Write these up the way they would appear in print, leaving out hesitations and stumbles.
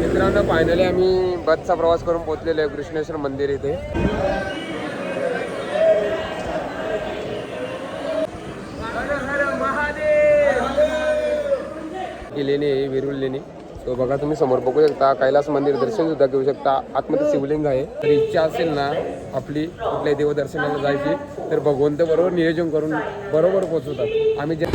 मित्रांनो फायनली आम्ही बसचा प्रवास करून पोहोचलेलो आहे कृष्णेश्वर मंदिर इथे. लेणी आहे वेरूळ लेणी. तो बघा तुम्ही समोर बघू शकता. कैलास मंदिर दर्शन सुद्धा घेऊ शकता. आतमध्ये शिवलिंग आहे. तर इच्छा असेल ना आपली कुठल्याही देवदर्शनाला जायची तर भगवंत बरोबर नियोजन करून बरोबर पोहोचवतात. आम्ही जे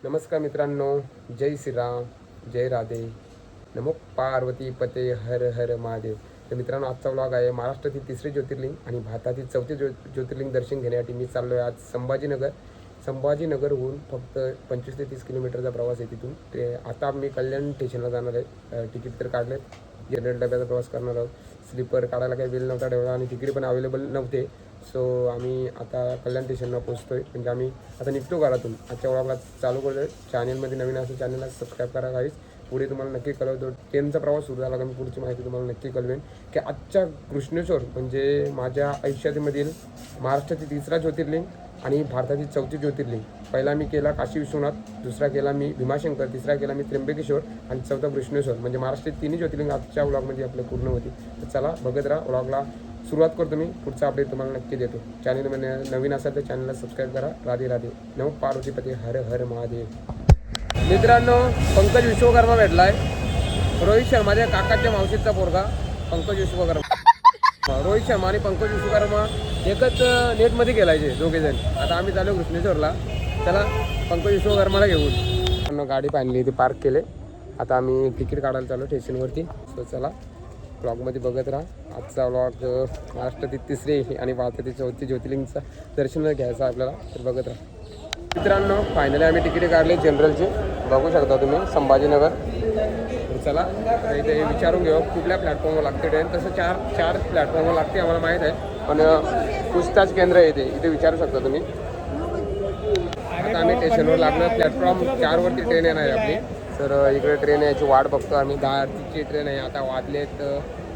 नमस्कार मित्रांनो, जय श्रीराम, जय राधे, नमो पार्वती पते, हर हर महादेव. तर मित्रांनो, आजचा व्लॉग आहे महाराष्ट्रातील तिसरे ज्योतिर्लिंग आणि भारतातील चौथे ज्योतिर्लिंग दर्शन घेण्यासाठी मी चाललो आहे आज संभाजीनगरहून फक्त 25 ते 30 किलोमीटरचा प्रवास आहे तिथून. ते आता मी कल्याण स्टेशनला जाणार आहे. तिकीट तर काढले, जनरल डब्याचा प्रवास करणार आहोत. स्लीपर काढायला काही वेळ नव्हता ठेवला आणि तिकीट पण अवेलेबल नव्हते. सो आम्ही आता कल्याण स्टेशनला पोहोचतोय. म्हणजे आम्ही आता निघतो घरातून. आजच्या व्लॉगला चालू करतोय. चॅनलमध्ये नवीन असेल चॅनलला सबस्क्राईब करा गाईज. पुढे तुम्हाला नक्की कळवतो. ट्रेनचा प्रवास सुरू झाला का मी पुढची माहिती तुम्हाला नक्की कळवेन की आजच्या कृष्णेश्वर म्हणजे माझ्या आयुष्यामधील महाराष्ट्रातील तिसरा ज्योतिर्लिंग आणि भारतातील चौथे ज्योतिर्लिंग. पहिला मी केला काशी विश्वनाथ, दुसरा केला मी भीमाशंकर, तिसरा केला मी त्र्यंबकेश्वर आणि चौथा कृष्णेश्वर. म्हणजे महाराष्ट्रातील तिन्ही ज्योतिर्लिंग आजच्या व्लॉगमध्ये आपलं पूर्ण होती. तर चला बघत राहा. व्लॉगला सुरुवात करतो मी. पुढचा अपडेट तुम्हाला नक्की देतो. चॅनलमध्ये नवीन असाल तर चॅनलला सबस्क्राईब करा. राधे राधे, नमो पार्वतीपती, हर हर महादेव. मित्रांनो, पंकज विश्वकर्मा भेटलाय. रोहित शर्माच्या काकाच्या मावशीचा पोरगा पंकज विश्वकर्मा. रोहित शर्मा आणि पंकज विश्वकर्मा एकच नेटमध्ये गेलायचे दोघेजण. आता आम्ही चालू कृष्णेश्वरला. चला पंकज विश्वकर्माला घेऊन गाडी पाहिली इथे पार्क केले. आता आम्ही तिकीट काढायला चालू स्टेशनवरती. सो चला ब्लॉगमध्ये बघत राहा. आजचा व्लॉग महाराष्ट्रातील तिसरे आणि भारतातील चौथी ज्योतिर्लिंगचा दर्शन घ्यायचं आपल्याला, तर बघत राहा. मित्रांनो, फायनली आम्ही तिकीट काढले जनरलचे. बघू शकता तुम्ही संभाजीनगर. चला इथे विचारून घेऊ कुठल्या प्लॅटफॉर्मवर लागते ट्रेन. तसं चार प्लॅटफॉर्मवर लागते आम्हाला माहीत आहे, पण पूछताछ केंद्र येते इथे विचारू शकता तुम्ही. आता आम्ही स्टेशनवर लागलो. प्लॅटफॉर्म 4वरती ट्रेन येणार आहे आपली. तर इकडे ट्रेन यायची वाट बघतो आम्ही. 10:30ची ट्रेन आहे. आता वाजलेत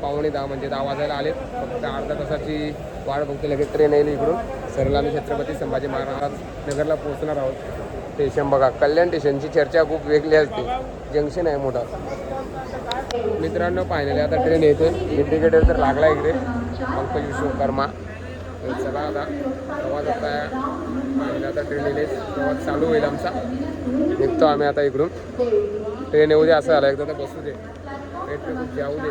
9:15 म्हणजे 10 वाजायला आलेत. फक्त अर्धा तासाची वाट बघतो, लगेच ट्रेन येईल इकडून. सरळ आम्ही छत्रपती संभाजी महाराज नगरला पोहोचणार आहोत. स्टेशन बघा, कल्याण स्टेशनची चर्चा खूप वेगळी असते. जंक्शन आहे मोठा. मित्रांनो, फायनली आता ट्रेन येते. इंडिकेटर तर लागला इकडे पंकज विश्वकर्मा. चला आता प्रवास आता ट्रेन येईल. प्रवास चालू होईल आमचा. निघतो आम्ही आता इकडून. ट्रेन येऊ दे असं झालं, एकदा तर बसू दे, जाऊ दे.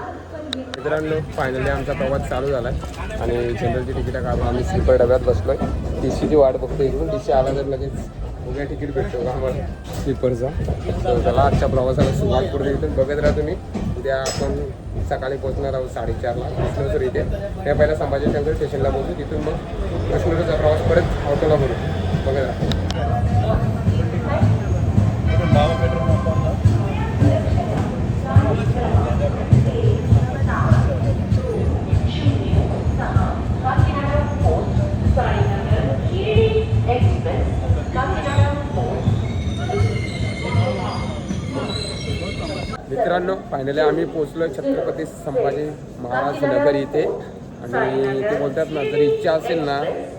मित्रांनो, फायनली आमचा प्रवास चालू झाला आहे आणि जनरलची तिकीट काढून आम्ही स्लीपर डब्यात बसलो आहे. TCची वाट बघतो इकडून. TC आला तर लगेच उद्या तिकीट भेटतो का आम्हाला स्लीपरचा. तर त्याला आजच्या प्रवासाला सुरुवात करून इथून बघत राहा तुम्ही. उद्या आपण सकाळी पोहोचणार आहोत 4:30ला कृष्णेश्वर इथे. त्या पहिला संभाजीनगर स्टेशनला पोहोचू. तिथून मग कृष्णेश्वरचा प्रवास परत ऑटोला करू. बघत राहा. मित्रांनो, फायनली आम्ही पोहोचलो छत्रपती संभाजी महाराज नगर इथे. आणि ते बोलतात ना, जर इच्छा असेल ना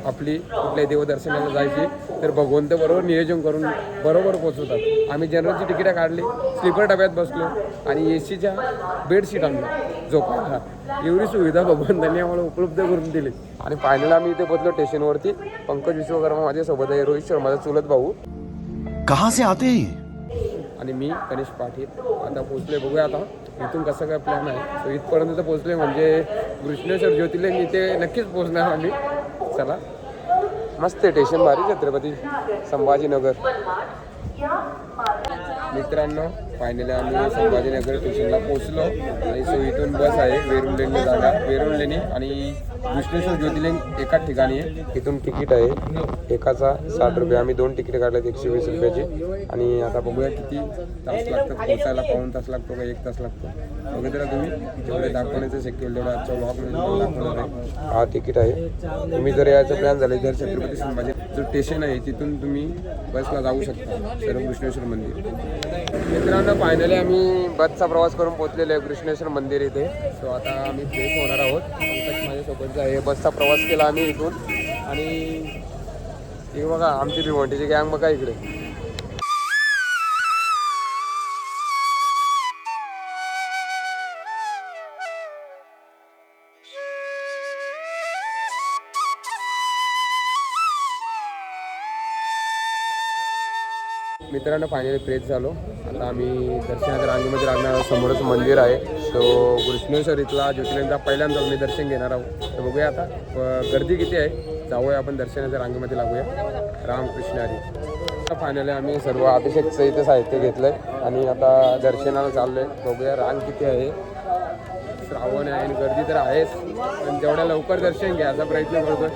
आपली कुठल्याही देवदर्शनाला जायची तर भगवंत बरोबर नियोजन करून बरोबर पोहोचवतात. आम्ही जनरलची तिकीटं काढली, स्लीपर डब्यात बसलो आणि ACच्या बेडशीट आणलं झोपायला. एवढी सुविधा भगवंतांनी आम्हाला उपलब्ध करून दिली. आणि फायनली आम्ही इथे पोहोचलो स्टेशनवरती. पंकज विश्वकर्मा माझ्यासोबत आहे, रोहित शर्मा माझा चुलत भाऊ. कहाँ से आते हैं आणि मी गणेश पाटील. आता पोहोचले, बघूया आता इथून कसं काय प्लॅन आहे. सो इथपर्यंत तर पोहोचले म्हणजे कृष्णेश्वर ज्योतिर्लिंग इथे नक्कीच पोहोचणार आम्ही. चला, मस्त आहे स्टेशन, भारी छत्रपती संभाजीनगर. मित्रांनो, फायनली आम्ही संभाजीनगर स्टेशनला पोहोचलो आणि सो इथून बस आहे वेरूळ लेणी जागा. वेरूळ लेणी आणि कृष्णेश्वर ज्योतिर्लिंग एकाच ठिकाणी आहे. इथून तिकीट आहे एकाचा 60 रुपये. आम्ही 2 तिकीट काढल्यात 120 रुपयाची. आणि आता बघूया किती तास लागतात पोहोचायला. पाऊण तास लागतो का 1 तास लागतो बघितलं तुम्ही. जेवढे दाखवण्याचं शक्य होईल तेवढं आजच्या व्लॉगमध्ये दाखवणार आहे. हा तिकीट आहे. तुम्ही जर यायचं प्लॅन झाले तर छत्रपती संभाजी जो स्टेशन आहे तिथून तुम्ही बसला जाऊ शकता सर्व कृष्णेश्वर मंदिर. मित्रांनो, फायनली आम्ही बसचा प्रवास करून पोहोचलेलो आहे कृष्णेश्वर मंदिर इथे. सो आता आम्ही फ्रेश होणार आहोत. पंकज सोबतचा आहे बसचा प्रवास केला आम्ही इथून. आणि हे बघा आमची भिवंडीची गँग बघा इकडे. मित्रांनो फायनली फ्रेश झालो. आता आम्ही दर्शनाच्या रांगेमध्ये लागणार. समोरच मंदिर आहे. सो कृष्णेश्वर इथला ज्योतिर्लिंगचा पहिल्यांदा मी दर्शन घेणार आहोत. तर बघूया आता गर्दी किती आहे. जाऊया आपण दर्शनाच्या रांगेमध्ये लागूया. रामकृष्ण हरी. फायनली आम्ही सर्व अभिषेकचं इथे साहित्य घेतलं आहे आणि आता दर्शनाला चाललो आहे. बघूया रांग किती आहे. श्रावण आहे आणि गर्दी तर आहेच, पण जेवढ्या लवकर दर्शन घ्यायचा प्रयत्न करतो.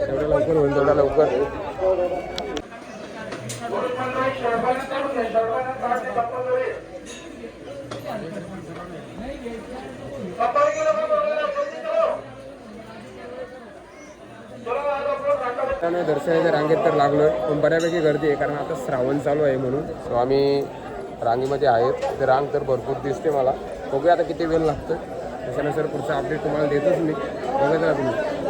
जेवढ्या लवकर होईल तेवढ्या लवकर. दर्शनाच्या रांगेत तर लागलोय, पण बऱ्यापैकी गर्दी आहे कारण आता श्रावण चालू आहे म्हणून. सो आम्ही रांगेमध्ये आहेत. ते रांग तर भरपूर दिसते मला. बघूया आता किती वेळ लागतो. त्याच्यानुसार पुढचा अपडेट तुम्हाला देतोच मी. बघत राहा तुम्ही.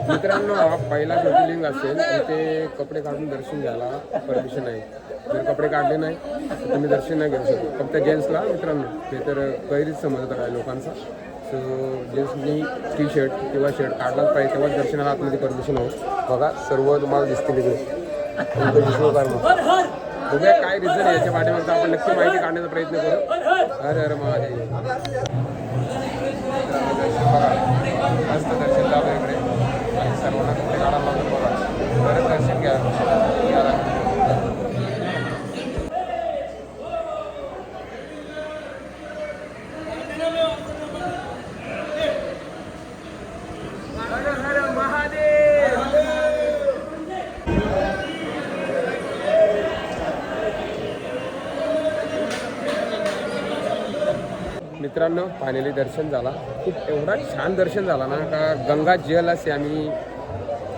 मित्रांनो हा पहिला ज्योतिर्लिंग असेल इथे कपडे काढून दर्शन घ्यायला परमिशन आहे. जर कपडे काढले नाही तर तुम्ही दर्शन नाही घेऊ शकत. फक्त जेंट्सला मित्रांनो ते तर गैरच समजत आहे लोकांचा. सो जेंट्सनी टी शर्ट किंवा शर्ट काढलाच पाहिजे तेव्हाच दर्शनाला आतमध्ये परमिशन आहे. बघा सर्व तुम्हाला दिसतील इकडे. बघूया काय रिझन आहे याच्या पाठीमागचा आपण नक्की माहिती काढण्याचा प्रयत्न करू. हर हर महादेव. मस्त दर्शन झालं इकडे आणि सर्वांना कपडे काढायला लागून बघा. बरंच दर्शन घ्या. मित्रांनो फायनली दर्शन झाला. खूप एवढा छान दर्शन झाला ना का गंगा जल असे आम्ही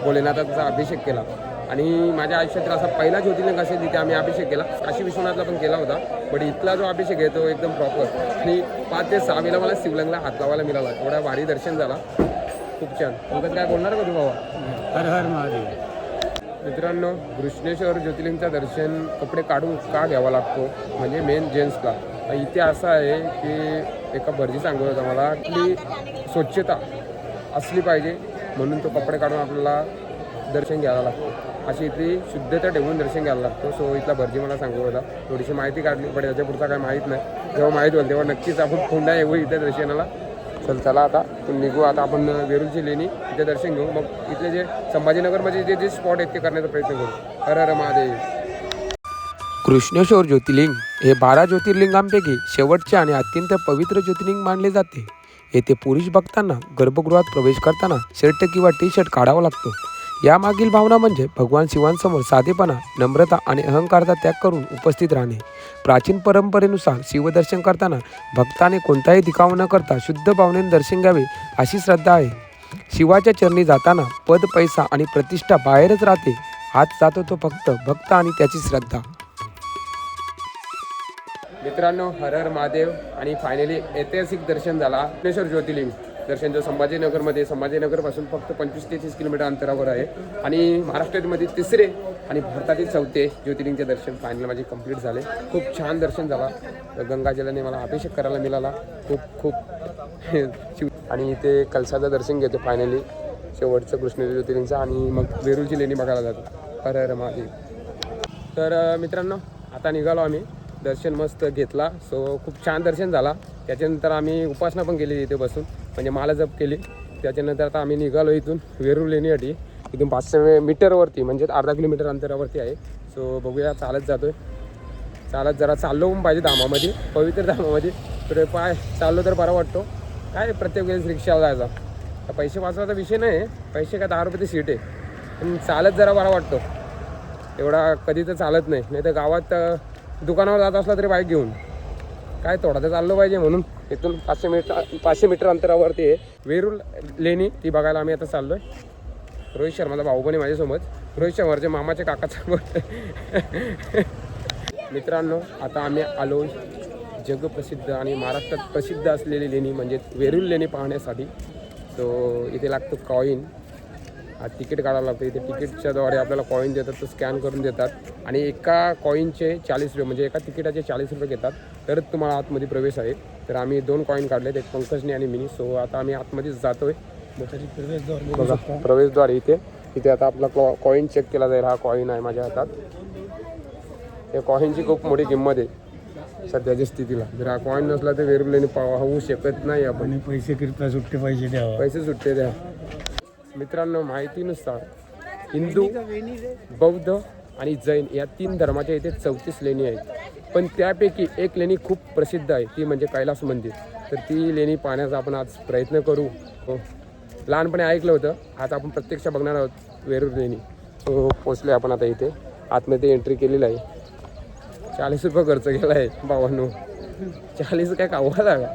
भोलेनाथाचा अभिषेक केला. आणि माझ्या आयुष्यातील असा पहिला ज्योतिर्लिंग असेल तिथे आम्ही अभिषेक केला. काशी विश्वनाथला पण केला होता, पण इथला जो अभिषेक आहे तो एकदम प्रॉपर. आणि 5 ते 6 वेळा मला शिवलिंगला हात लावायला मिळाला. एवढा भारी दर्शन झाला. खूप छान. तुमचं काय बोलणार का तू बाबा? हर हर महादेव. मित्रांनो कृष्णेश्वर ज्योतिर्लिंगचं दर्शन कपडे काढून का घ्यावा लागतो म्हणजे मेन जेंट्सला. इथे असं आहे की एका भरजी सांगत होता मला की स्वच्छता असली पाहिजे म्हणून तो कपडे काढून आपल्याला दर्शन घ्यायला लागतो. अशी इथली शुद्धता ठेवून दर्शन घ्यायला लागतो. सो इथला भरजी मला सांगत होता. थोडीशी माहिती काढली पण त्याच्या पुढचा काय माहीत नाही. जेव्हा माहीत होईल तेव्हा नक्कीच आपण पुन्हा येऊ इथे दर्शनाला. चला आता निघू. आता आपण वेरूळची लेणी इथे दर्शन घेऊ. मग इथले जे संभाजीनगरमध्ये जे स्पॉट आहेत ते करण्याचा प्रयत्न करू. हर हर महादेव. कृष्णेश्वर ज्योतिर्लिंग हे 12 ज्योतिर्लिंगांपैकी शेवटचे आणि अत्यंत पवित्र ज्योतिर्लिंग मानले जाते. येथे पुरुष भक्तांना गर्भगृहात प्रवेश करताना शर्ट किंवा टी शर्ट काढावा लागतो. यामागील भावना म्हणजे भगवान शिवांसमोर साधेपणा, नम्रता आणि अहंकारचा त्याग करून उपस्थित राहणे. प्राचीन परंपरेनुसार शिवदर्शन करताना भक्ताने कोणताही दिखावा न करता शुद्ध भावनेने दर्शन घ्यावे अशी श्रद्धा आहे. शिवाच्या चरणी जाताना पद, पैसा आणि प्रतिष्ठा बाहेरच राहते. हात जातो तो फक्त भक्त आणि त्याची श्रद्धा. मित्रांनो हर हर महादेव. आणि फायनली ऐतिहासिक दर्शन झाला. कृष्णेश्वर ज्योतिर्लिंग दर्शन जो संभाजीनगरमध्ये, संभाजीनगरपासून फक्त 25 ते 30 किलोमीटर अंतरावर आहे. आणि महाराष्ट्रामध्ये तिसरे आणि भारतातील 4थे ज्योतिर्लिंगचे दर्शन फायनल माझे कंप्लीट झाले. खूप छान दर्शन झाला. गंगाजलाने मला अभिषेक करायला मिळाला. खूप आणि इथे कलशाचं दर्शन घेतो फायनली शेवटचं कृष्णेश्वर ज्योतिर्लिंगचं. आणि मग वेरूळची लेणी बघायला जातो. हर हर महादेव. तर मित्रांनो आता निघालो आम्ही. दर्शन मस्त घेतला. सो खूप छान दर्शन झाला. त्याच्यानंतर आम्ही उपासना पण केली इथे बसून, म्हणजे माला जप केली. त्याच्यानंतर आता आम्ही निघालो इथून वेरूळ लेणीसाठी. इथून 500 मीटरवरती म्हणजे अर्धा किलोमीटर अंतरावरती आहे. सो बघूया चालत जातो आहे. चालत जरा चाललो पण पाहिजे धामामध्ये, पवित्र धामामध्ये. तर पाय चाललो तर बरा वाटतो. काय प्रत्येक वेळेस रिक्षाला जायचा. पैसे वाचवायचा विषय नाही. पैसे काय 10 रुपये सीट आहे, पण चालत जरा बरा वाटतो. एवढा कधी तर चालत नाही. नाही तर गावात दुकानावर जात असला तरी बाईक घेऊन काय थोडा तर चाललो पाहिजे, म्हणून इथून 500 मीटर अंतरावरती आहे वेरूळ लेणी, ती बघायला आम्ही आता चाललो आहे. रोहित शर्माचा भाऊ पण आहे माझ्यासोबत, रोहित शर्माच्या मामाच्या काकाचा. मित्रांनो आता आम्ही आलो जगप्रसिद्ध आणि महाराष्ट्रात प्रसिद्ध असलेली लेणी म्हणजे वेरूळ लेणी पाहण्यासाठी. सो इथे लागतो कॉईन, तिकीट काढावं लागतं. इथे तिकीटच्याद्वारे आपल्याला कॉईन देतात, तो स्कॅन करून देतात आणि एका कॉईनचे 40 रुपये म्हणजे एका तिकिटाचे 40 रुपये घेतात, तरच तुम्हाला आतमध्ये प्रवेश आहे. तर आम्ही 2 कॉईन काढलेत, एक पंकजने आणि मिनी. सो आता आम्ही आतमध्ये जातोय. बघा प्रवेशद्वार इथे आता आपला कॉईन चेक केला जाईल. हा कॉईन आहे माझ्या हातात. या कॉईनची खूप मोठी किंमत आहे सध्याच्या स्थितीला. जर हा कॉईन नसला तर वेरूळ लेणी पाहू शकत नाही आपण. पैसे किती सुट्टे पैसे द्यावा, पैसे सुट्टे द्या. मित्रांनो माहितीनुसार हिंदू, बौद्ध आणि जैन या 3 धर्माच्या इथे 34 लेणी आहेत, पण त्यापैकी एक लेणी खूप प्रसिद्ध आहे, ती म्हणजे कैलास मंदिर. तर ती लेणी पाहण्याचा आपण आज प्रयत्न करू. लहानपणी ऐकलं होतं, आज आपण प्रत्यक्ष बघणार आहोत वेरूळ लेणी. पोचले आपण आता इथे, आतमध्ये एंट्री केलेली आहे. 40 रुपये खर्च केला आहे भावांनो. 40 काय कावा लागा.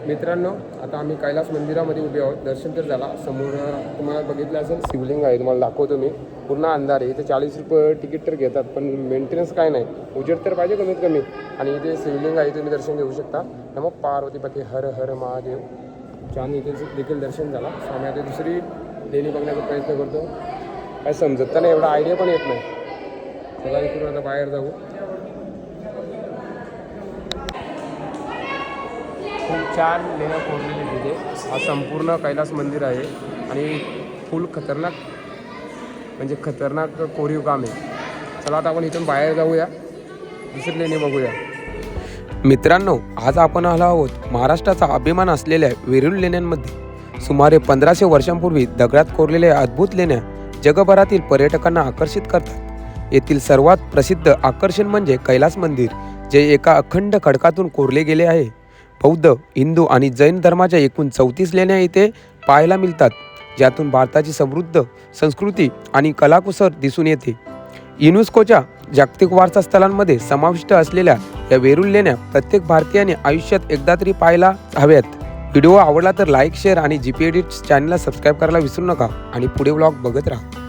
मित्रांनो आता आम्ही कैलास मंदिरामध्ये उभे आहोत. दर्शन तर झाला. समोर तुम्हाला बघितलं असेल शिवलिंग आहे, तुम्हाला दाखवतो मी. पूर्ण अंधार आहे. इथे 40 रुपये तिकीट तर घेतात, पण मेंटेनन्स काय नाही. उजेड तर पाहिजे कमीत कमी. आणि इथे शिवलिंग आहे, तुम्ही दर्शन घेऊ शकता. नमो पार्वती पती हर हर महादेव. छान इथे देखील दर्शन झाला. आम्ही आता दुसरी लेणी बघण्याचा प्रयत्न करतो. काय समजत तर नाही, एवढा आयडिया पण येत नाही. चला इकडून आता बाहेर जाऊ. खूप छान लेण्या कोरलेली तिथे. हा संपूर्ण कैलास मंदिर आहे आणि फुल खतरनाक म्हणजे खतरनाक कोरीव काम आहे. चला आता आपण इथून बाहेर जाऊया, दुसरी लेणी बघूया. मित्रांनो आज आपण आलो आहोत महाराष्ट्राचा अभिमान असलेल्या वेरूळ लेण्यांमध्ये. सुमारे 1500 वर्षांपूर्वी दगडात कोरलेल्या अद्भुत लेण्या जगभरातील पर्यटकांना आकर्षित करतात. येथील सर्वात प्रसिद्ध आकर्षण म्हणजे कैलास मंदिर, जे एका अखंड खडकातून कोरले गेले आहे. बौद्ध, हिंदू आणि जैन धर्माच्या एकूण 34 लेण्या इथे पाहायला मिळतात, ज्यातून भारताची समृद्ध संस्कृती आणि कलाकुसर दिसून येते. युनेस्कोच्या जागतिक वारसा स्थळांमध्ये समाविष्ट असलेल्या या वेरूळ लेण्या प्रत्येक भारतीयाने आयुष्यात एकदा तरी पाहायला हव्यात. व्हिडिओ आवडला तर लाईक, शेअर आणि GP एडिट्स चॅनलला सबस्क्राईब करायला विसरू नका आणि पुढे व्लॉग बघत राहा.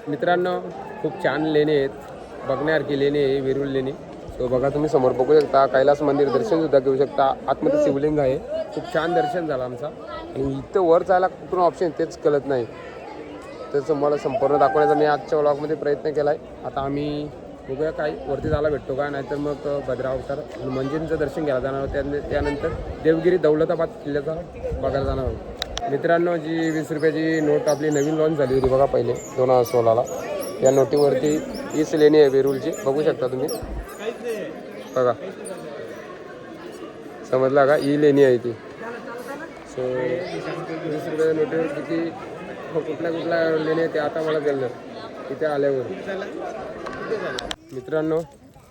मित्रांनो खूप छान लेणी आहेत, बघण्यासारखी लेणी आहे वेरूळ लेणी. तो बघा तुम्ही समोर बघू शकता. कैलास मंदिर दर्शनसुद्धा घेऊ शकता. आतमध्ये शिवलिंग आहे. खूप छान दर्शन झालं आमचा. आणि इथं वर जायला कुठून ऑप्शन तेच कळत नाही, तर मला संपूर्ण दाखवण्याचा मी आजच्या व्लॉगमध्ये प्रयत्न केला आहे. आता आम्ही बघूया काय वरती जायला भेटतो का, नाहीतर मग भद्रा अवतार हनुमानजींचं दर्शन घ्यायला जाणार आहोत. त्यानंतर देवगिरी दौलताबाद किल्ल्याचा बघायला जाणार आहोत. मित्रांनो जी 20 रुपयाची नोट आपली नवीन लॉन्च झाली होती बघा पहिले 2016ला, या नोटीवरती हीच लेणी आहे वेरूळची. बघू शकता तुम्ही बघा, समजला का, ही लेणी आहे ती. सो 20 रुपयाच्या नोटीवर किती कुठल्या लेणी आहे ते आता मला कळलं इथे आल्यावर. मित्रांनो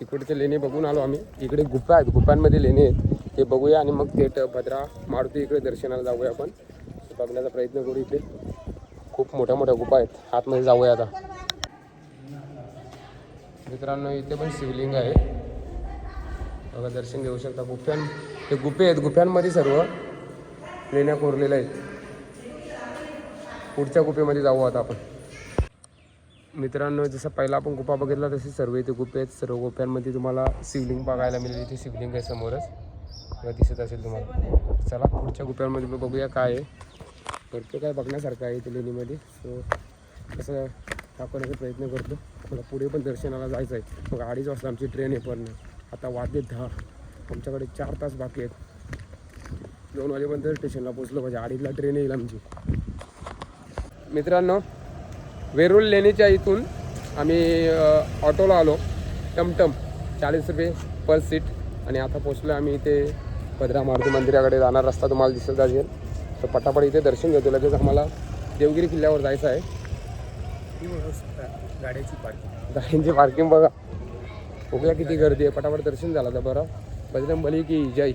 इकडचे लेणी बघून आलो आम्ही. इकडे गुफा आहेत, गुफांमध्ये लेणी आहेत ते बघूया आणि मग थेट भद्रा मारुती इकडे दर्शनाला जाऊया. आपण बघण्याचा प्रयत्न करू. इथे खूप मोठ्या मोठ्या गुफा आहेत, आतमध्ये जाऊया आता. मित्रांनो इथे पण शिवलिंग आहे बघा, दर्शन घेऊ शकता. हे गुफे आहेत, गुफ्यांमध्ये सर्व लेण्या कोरलेल्या आहेत. पुढच्या गुफेमध्ये जाऊ आता आपण. मित्रांनो जसं पहिला आपण गुफा बघितला तसे सर्व इथे गुफे आहेत. सर्व गुफ्यांमध्ये तुम्हाला शिवलिंग बघायला मिळेल. इथे शिवलिंग आहे समोरच दिसत असेल तुम्हाला. चला पुढच्या गुफ्यांमध्ये बघूया काय आहे. भरपूर काय बघण्यासारखं आहे इथे लेणीमध्ये. सो कसं दाखवण्याचा प्रयत्न करतो. मला पुढे पण दर्शनाला जायचं आहे. मग 2:30 वाजता आमची ट्रेन आहे. पण आता वाजले 10. आमच्याकडे 4 तास बाकी आहेत. 2 वाजेपर्यंत स्टेशनला पोचलो म्हणजे 2:30ला ट्रेन येईल आमची. मित्रांनो वेरूळ लेणीच्या इथून आम्ही ऑटोला आलो. टमटम 40 रुपये पर सीट. आणि आता पोचलो आम्ही इथे भद्रा मारुती मंदिराकडे जाणार. रस्ता तुम्हाला दिसत असेल. तर पटापट इथे दर्शन घेतो. लगेच आम्हाला देवगिरी किल्ल्यावर जायचं आहे. गाड्यांची पार्किंग बघा. बघूया किती गर्दी आहे. पटापट दर्शन झालं तर बरं. बजरंगबली की जय.